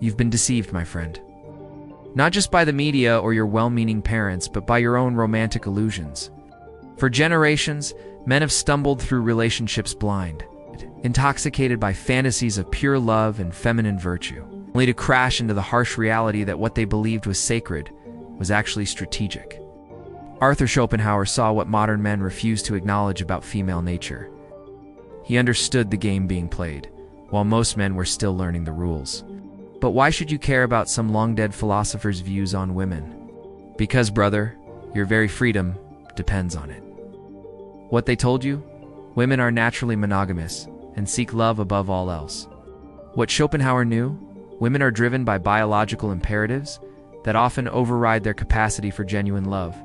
You've been deceived, my friend. Not just by the media or your well-meaning parents, but by your own romantic illusions. For generations, men have stumbled through relationships blind, intoxicated by fantasies of pure love and feminine virtue, only to crash into the harsh reality that what they believed was sacred was actually strategic. Arthur Schopenhauer saw what modern men refuse to acknowledge about female nature. He understood the game being played, while most men were still learning the rules. But why should you care about some long-dead philosopher's views on women? Because, brother, your very freedom depends on it. What they told you? Women are naturally monogamous and seek love above all else. What Schopenhauer knew? Women are driven by biological imperatives that often override their capacity for genuine love.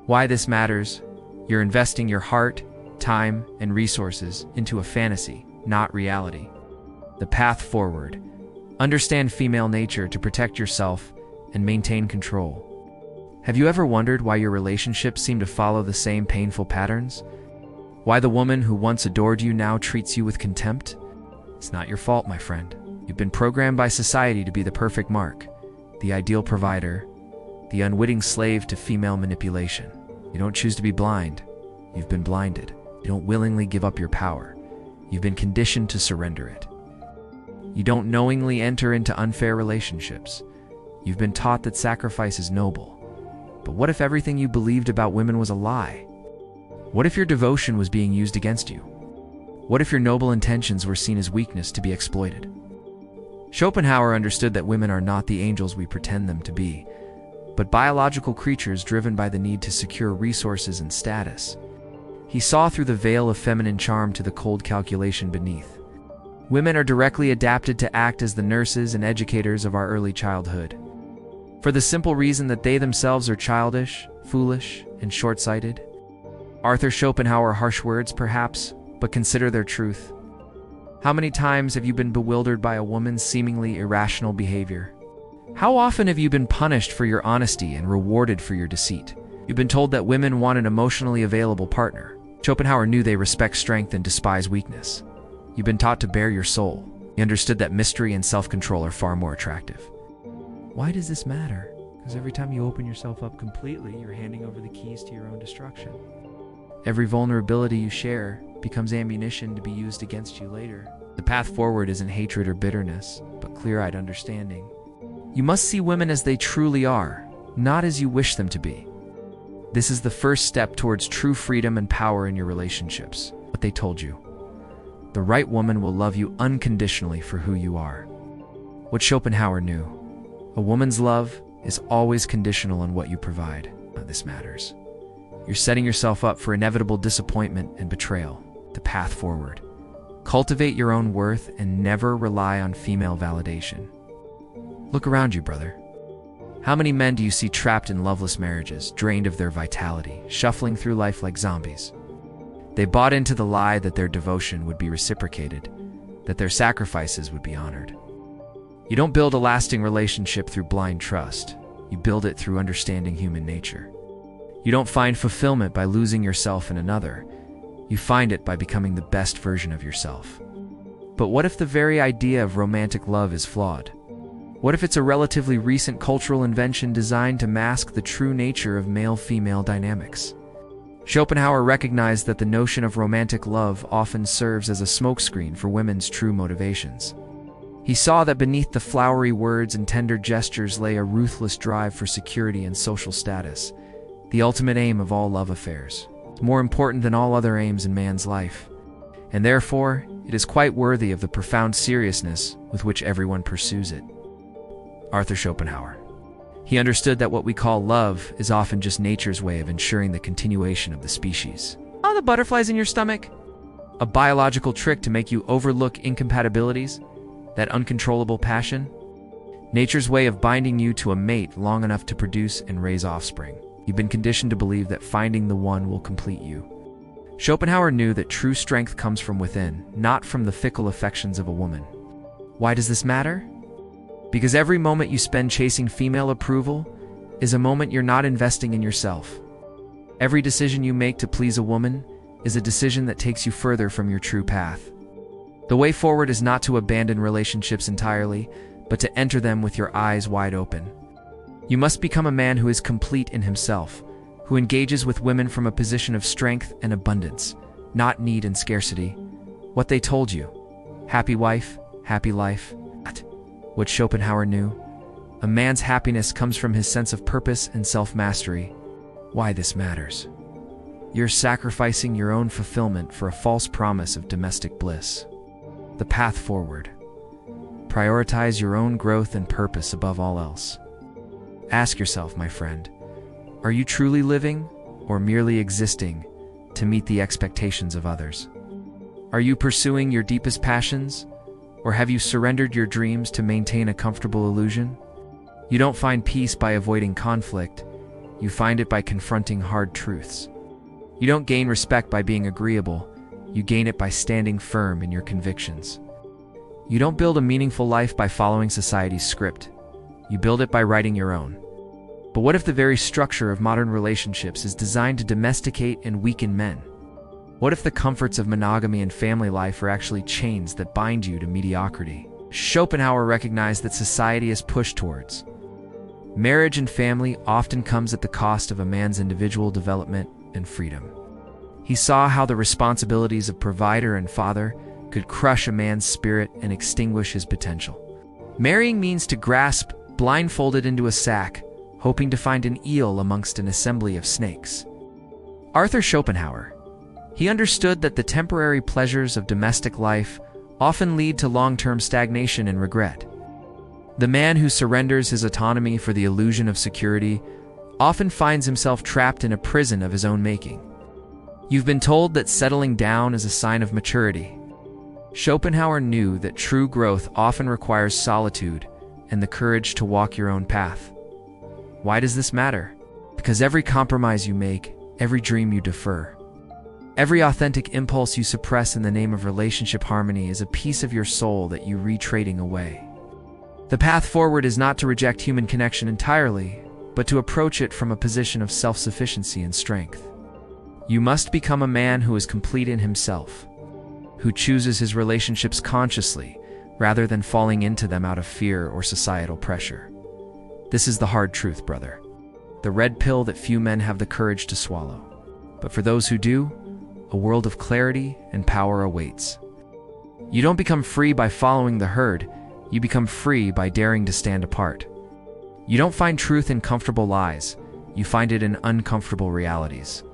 Why this matters? You're investing your heart, time, and resources into a fantasy, not reality. The path forward. Understand female nature to protect yourself and maintain control. Have you ever wondered why your relationships seem to follow the same painful patterns? Why the woman who once adored you now treats you with contempt? It's not your fault, my friend. You've been programmed by society to be the perfect mark, the ideal provider, the unwitting slave to female manipulation. You don't choose to be blind. You've been blinded. You don't willingly give up your power. You've been conditioned to surrender it. You don't knowingly enter into unfair relationships. You've been taught that sacrifice is noble. But what if everything you believed about women was a lie? What if your devotion was being used against you? What if your noble intentions were seen as weakness to be exploited? Schopenhauer understood that women are not the angels we pretend them to be, but biological creatures driven by the need to secure resources and status. He saw through the veil of feminine charm to the cold calculation beneath. Women are directly adapted to act as the nurses and educators of our early childhood, for the simple reason that they themselves are childish, foolish, and short-sighted. Arthur Schopenhauer, harsh words perhaps, but consider their truth. How many times have you been bewildered by a woman's seemingly irrational behavior? How often have you been punished for your honesty and rewarded for your deceit? You've been told that women want an emotionally available partner. Schopenhauer knew they respect strength and despise weakness. You've been taught to bare your soul. He understood that mystery and self-control are far more attractive. Why does this matter? Because every time you open yourself up completely, you're handing over the keys to your own destruction. Every vulnerability you share becomes ammunition to be used against you later. The path forward isn't hatred or bitterness, but clear-eyed understanding. You must see women as they truly are, not as you wish them to be. This is the first step towards true freedom and power in your relationships. What they told you. The right woman will love you unconditionally for who you are. What Schopenhauer knew. A woman's love is always conditional on what you provide. This matters. You're setting yourself up for inevitable disappointment and betrayal. The path forward. Cultivate your own worth and never rely on female validation. Look around you, brother. How many men do you see trapped in loveless marriages, drained of their vitality, shuffling through life like zombies? They bought into the lie that their devotion would be reciprocated, that their sacrifices would be honored. You don't build a lasting relationship through blind trust. You build it through understanding human nature. You don't find fulfillment by losing yourself in another. You find it by becoming the best version of yourself. But what if the very idea of romantic love is flawed? What if it's a relatively recent cultural invention designed to mask the true nature of male-female dynamics? Schopenhauer recognized that the notion of romantic love often serves as a smokescreen for women's true motivations. He saw that beneath the flowery words and tender gestures lay a ruthless drive for security and social status, the ultimate aim of all love affairs, more important than all other aims in man's life. And therefore, it is quite worthy of the profound seriousness with which everyone pursues it. Arthur Schopenhauer. He understood that what we call love is often just nature's way of ensuring the continuation of the species. Oh, the butterflies in your stomach? A biological trick to make you overlook incompatibilities? That uncontrollable passion? Nature's way of binding you to a mate long enough to produce and raise offspring. You've been conditioned to believe that finding the one will complete you. Schopenhauer knew that true strength comes from within, not from the fickle affections of a woman. Why does this matter? Because every moment you spend chasing female approval is a moment you're not investing in yourself. Every decision you make to please a woman is a decision that takes you further from your true path. The way forward is not to abandon relationships entirely, but to enter them with your eyes wide open. You must become a man who is complete in himself, who engages with women from a position of strength and abundance, not need and scarcity. What they told you. Happy wife, happy life. What Schopenhauer knew. A man's happiness comes from his sense of purpose and self-mastery. Why this matters. You're sacrificing your own fulfillment for a false promise of domestic bliss. The path forward. Prioritize your own growth and purpose above all else. Ask yourself, my friend, are you truly living or merely existing to meet the expectations of others? Are you pursuing your deepest passions, or have you surrendered your dreams to maintain a comfortable illusion? You don't find peace by avoiding conflict, you find it by confronting hard truths. You don't gain respect by being agreeable, you gain it by standing firm in your convictions. You don't build a meaningful life by following society's script, you build it by writing your own. But what if the very structure of modern relationships is designed to domesticate and weaken men? What if the comforts of monogamy and family life are actually chains that bind you to mediocrity? Schopenhauer recognized that society is pushed towards. Marriage and family often comes at the cost of a man's individual development and freedom. He saw how the responsibilities of provider and father could crush a man's spirit and extinguish his potential. Marrying means to grasp, blindfolded into a sack, hoping to find an eel amongst an assembly of snakes. Arthur Schopenhauer. He understood that the temporary pleasures of domestic life often lead to long-term stagnation and regret. The man who surrenders his autonomy for the illusion of security often finds himself trapped in a prison of his own making. You've been told that settling down is a sign of maturity. Schopenhauer knew that true growth often requires solitude and the courage to walk your own path. Why does this matter? Because every compromise you make, every dream you defer, every authentic impulse you suppress in the name of relationship harmony is a piece of your soul that you retrading away. The path forward is not to reject human connection entirely, but to approach it from a position of self-sufficiency and strength. You must become a man who is complete in himself, who chooses his relationships consciously rather than falling into them out of fear or societal pressure. This is the hard truth, brother. The red pill that few men have the courage to swallow. But for those who do, a world of clarity and power awaits. You don't become free by following the herd, you become free by daring to stand apart. You don't find truth in comfortable lies, you find it in uncomfortable realities.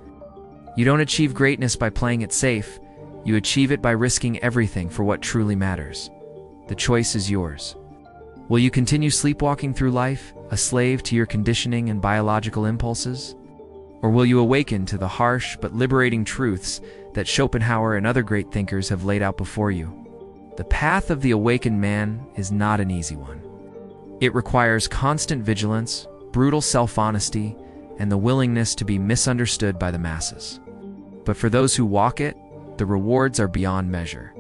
You don't achieve greatness by playing it safe, you achieve it by risking everything for what truly matters. The choice is yours. Will you continue sleepwalking through life, a slave to your conditioning and biological impulses? Or will you awaken to the harsh but liberating truths that Schopenhauer and other great thinkers have laid out before you? The path of the awakened man is not an easy one. It requires constant vigilance, brutal self-honesty, and the willingness to be misunderstood by the masses. But for those who walk it, the rewards are beyond measure.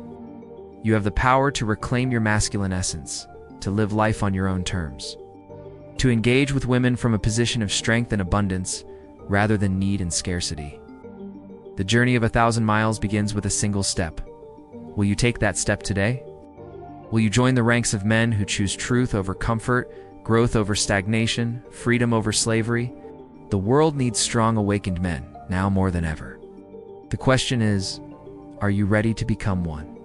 You have the power to reclaim your masculine essence, to live life on your own terms, to engage with women from a position of strength and abundance rather than need and scarcity. The journey of 1,000 miles begins with a single step. Will you take that step today? Will you join the ranks of men who choose truth over comfort, growth over stagnation, freedom over slavery? The world needs strong, awakened men, now more than ever. The question is, are you ready to become one?